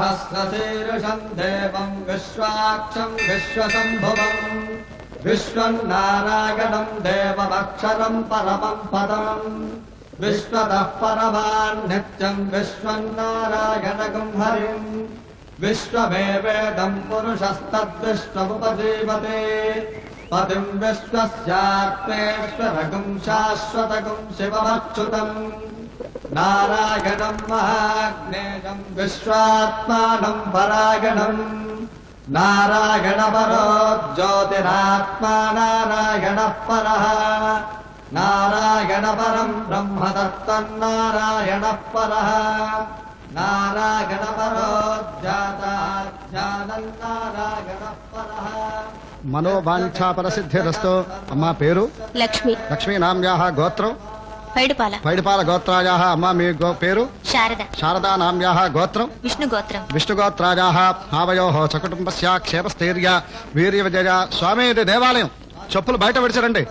सहस्रशीर्षं देवं विश्वाक्षं विश्वशम्भुवं विश्वं नारायणं देवमक्षरं परमं पदं विश्वतः परमान् नित्यं विश्वं नारायणगं हरिं विश्वमेवेदं पुरुषस्तद्विश्वमुपजीवते पतिं विश्वस्यात्मेश्वरगुं शाश्वतगुं शिवमच्युतम् नारायणं महाग्नेयं विश्वात्मानं परायणम् नारायणपरो ज्योतिरात्मा नारायणः परः नारायणपरं ब्रह्म तत्तन्नारायणः परः नारायणपरो ज्ञाताज्ञानं नारायणः परः మనోవాంఛాపరసిద్ధిరస్తు. అమ్మా పేరు? లక్ష్మి. లక్ష్మీ నామ్యాః గోత్రం? పైడిపాల. పైడిపాల గోత్రాయాః. అమ్మా మీ పేరు? శారద. శారదా నామ్యాః గోత్రం? విష్ణు గోత్రం. విష్ణుగోత్రాయాః. ఆవయోః సకుటుంబస్య క్షేమస్థైర్య వీర్య విజయ. స్వామి ఇది దేవాలయం, చెప్పులు బయట విడిచరండి.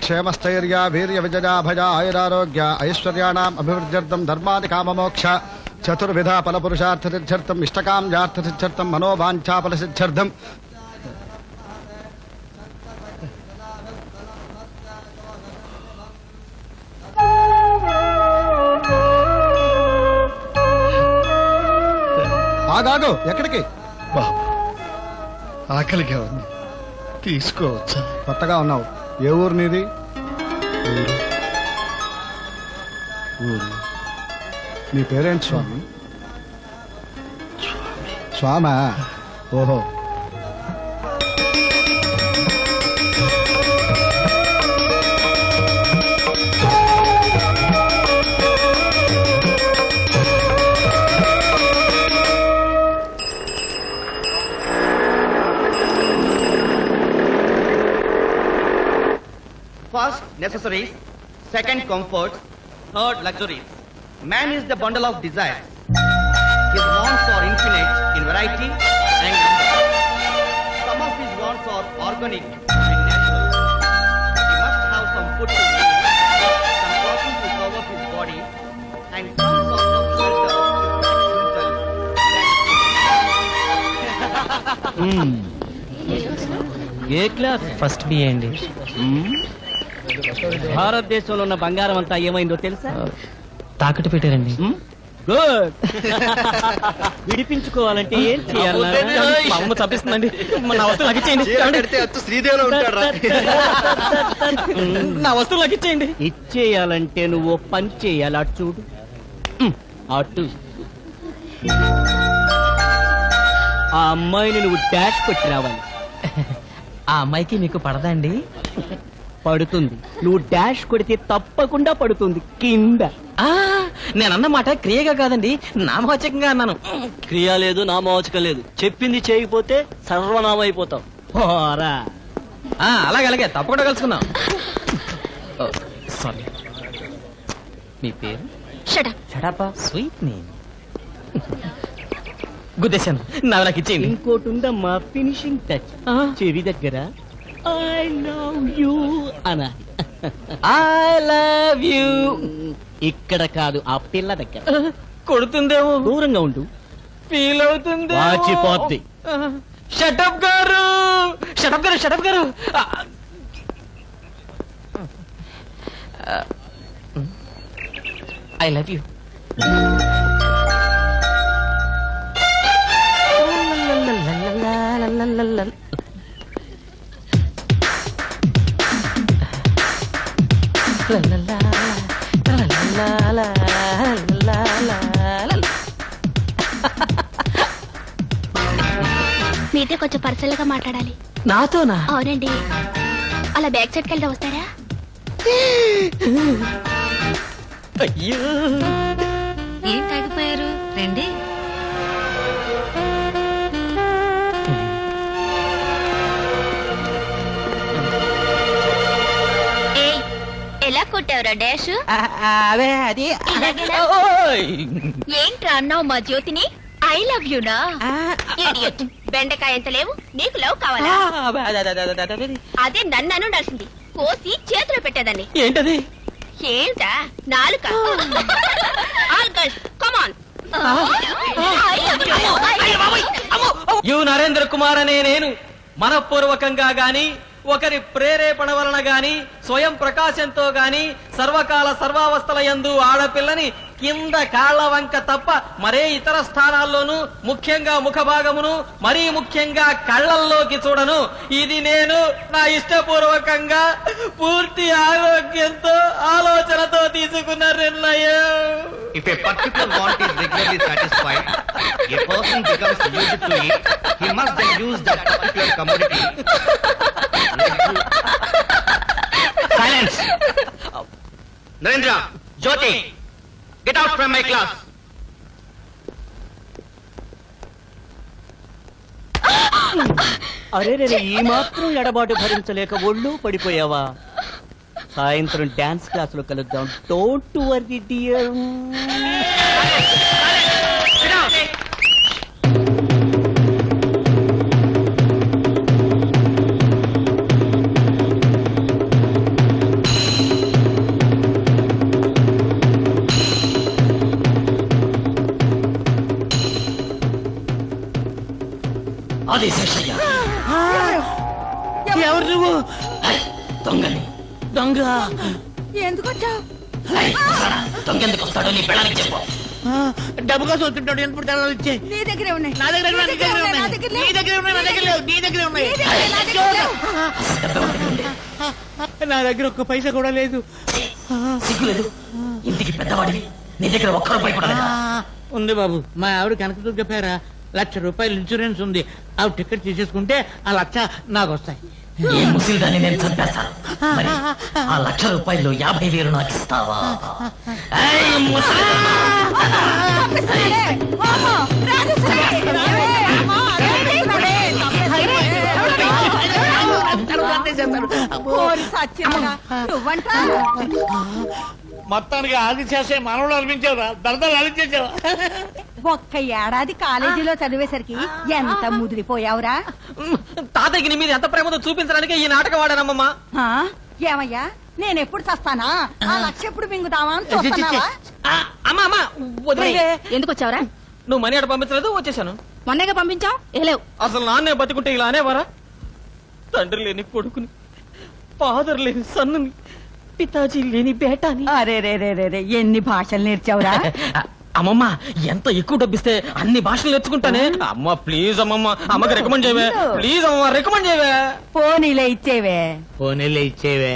క్షేమస్థైర్య వీర్య విజయ భయ ఆయురారోగ్య ఐశ్వర్యాణం అభివృద్ధ్యర్థం ధర్మాది కామమోక్ష చతుర్విధ ఫలపురుషార్థ సిద్ధ్యర్థం ఇష్టకామ్యార్థ సిద్ధ్యర్థం మనోవాంఛాఫల సిద్ధ్యర్థం. ఆగాగు, ఎక్కడికి? బాబు ఆకలిగా ఉంది, తీసుకోవచ్చా? కొత్తగా ఉన్నావు, ఏ ఊరు నీది? ఊరు. నీ పేరేంటి స్వామి? స్వామా? ఓహో. First, necessaries. Second, comfort. Third, luxuries. Man is the bundle of desires. His wants are infinite in variety and number. Some of his wants are organic and natural. He must have some food to eat, some clothing to cover his body, and some sort of shelter to himself. ఏ class? First B అండి. భారతదేశంలో ఉన్న బంగారం అంతా ఏమైందో తెలుసా? తాకట్టు పెట్టారండి. గుడ్. విడిపించుకోవాలంటే ఏం చేయాలి? తప్పిస్తుందండి. నా వస్తువు లగిచ్చేయండి. నా వస్తువు లగిచ్చేయండి. ఇచ్చేయాలంటే నువ్వు పని చేయాలి. అటు చూడు, అటు. ఆ అమ్మాయిని నువ్వు డాష్ పెట్టి రావాలి. ఆ అమ్మాయికి మీకు పడదా అండి? పడుతుంది. నువ్వు డాష్ కొడితే తప్పకుండా పడుతుంది కింద. నేనన్నమాట క్రియగా కాదండి, నామవాచకంగా అన్నాను. క్రియ లేదు, నామవాచకం లేదు. చెప్పింది చేయకపోతే సర్వనామం అయిపోతావు. అలాగే తప్పకుండా కలుసుకుందాం. సారీ. మీ పేరు? షటప్. Sweet name. గుద్దేశాను. నాకు ఇచ్చేయండి. ఇంకోటి ఉందమ్మా, ఫినిషింగ్ టచ్. చెవి దగ్గర ఐ లవ్ యూ అనా. I love you. ఇక్కడ కాదు, ఆ పిల్ల దగ్గర. కొడుతుందేమో, దూరంగా ఉండు. ఫీల్ అవుతుంది, వాచిపోద్ది. షటప్ గారు, షటప్ గారు, షటప్ గారు. I love you. మీతో కొంచెం పర్సనల్ గా మాట్లాడాలి. నాతోనా? అవునండి. అలా బ్యాక్ సైడ్కి వెళ్తా వస్తారా? అయ్యో, ఏం తాగిపోయారు? రండి. ఎలా కొట్టావురా డాష్? అదే అది. ఏంట్రా అన్నావు మా జ్యోతిని? ఐ లవ్ యూ నా. ఇడియట్. బెండకాయ ఎంత లేవు, నీకు లవ్ కావాలా? అదే నన్ను ఉండాల్సింది. కోసి చేతిలో పెట్టేదాన్ని. ఏంటది? ఏంటా? నాలుక. All girls come on. I love you. You Narendra Kumar అనే నేను మనఃపూర్వకంగా గాని ఒకరి ప్రేరేపణ వలన గాని స్వయం ప్రకాశంతో గాని సర్వకాల సర్వావస్థల యందు ఆడపిల్లని కింద కాళ్ల వంక తప్ప మరే ఇతర స్థానాల్లోనూ ముఖ్యంగా ముఖ భాగమును మరీ ముఖ్యంగా కళ్ళల్లోకి చూడను. ఇది నేను నా ఇష్టపూర్వకంగా పూర్తి ఆరోగ్యంతో ఆలోచనతో తీసుకున్న నిర్ణయం. If a particular want is regularly satisfied, a person becomes used to it. He must then use that particular commodity. Silence! Narendra, Jyoti, get out from my class. అరే ఈ మాత్రం ఎడబాటు భరించలేక ఒళ్ళు పడిపోయావా? సాయంత్రం డాన్స్ క్లాస్ లో కలుద్దాం. Don't worry dear. Sit down. అది శేషయ్య. ఎవరు నువ్వు? దొంగని. దొంగ ఎందుకు వచ్చావు? దొంగ ఎందుకు వస్తాడో నీ పెళ్ళానికి చెప్పు. డబ్బు కోసం వస్తుంటాడు. ఎప్పుడు తెల్లాలి ఇచ్చే. నీ దగ్గరే ఉన్నాయి. నా దగ్గర నీ దగ్గరే ఉన్నాయి. నా దగ్గర లేవు. నీ దగ్గర ఉన్నాయి. నా దగ్గర లేవు. నీ దగ్గర ఉన్నాయి. నా దగ్గర లేవు. నా దగ్గర ఒక్క పైసా కూడా లేదు. సిగ్గులేదు. ఇంటికి పెద్దవాడివి, నీ దగ్గర ఒక్క రూపాయి కూడా లేదా? ఉంది బాబు. మా ఆవిడ కనకదుర్గ పేర ₹1,00,000 ఇన్సూరెన్స్ ఉంది. ఆ టికెట్ తీసేసుకుంటే ఆ 1,00,000 నాకు వస్తాయి. ఈ ముసిల్దాన్ని నేను చంపేస్తాను. మరి ఆ ₹1,00,000 50,000 నాకు ఇస్తావా? ఏయ్ ముసలి! అమ్మో, రాజేశ్వరి! అమ్మో, ఓరి సచ్చినోడా, నువ్వంట? మొత్తానికి ఆది చేసే మనవడు అనిపించావురా. దర్దాలు అనిపించావా? ఒక్క ఏడాది కాలేజీలో చదివేసరికి ఎంత ముదిరిపోయావురా? తాతయ్యకి నీ మీద ఎంత ప్రేమతో చూపించడానికి ఈ నాటకం ఆడానమ్మా. ఆ? ఏమయ్యా, నేనెప్పుడు చస్తానా? ఆ 1,00,000 ఎప్పుడు మింగుతావా అని చూస్తున్నావా? అమ్మా అమ్మా వదిలే. ఎందుకు వచ్చావురా? నువ్వు మనీ ఆడ పంపించలేదు, వచ్చేసాను. మొన్నగా పంపించావు. ఏలేవు. అసలు నాన్నే బతుకుంటే ఇలా అనేవారా? తండ్రి లేని కొడుకుని, ఫాదర్ లేని సన్నుని, పితాజీ లేని బేటాని. అరే రే రే రే రే, ఎన్ని భాషలు నేర్చావురా? అమ్మమ్మ, ఎంత ఎక్కువ డబ్బిస్తే అన్ని భాషలు నేర్చుకుంటానే. అమ్మ ప్లీజ్ అమ్మమ్మ, అమ్మకి రికమెండ్ చేయవే. ప్లీజ్ అమ్మ రికమెండ్ చేయవే. పోనీలే ఇచ్చేవే. పోనీలే ఇచ్చేవే.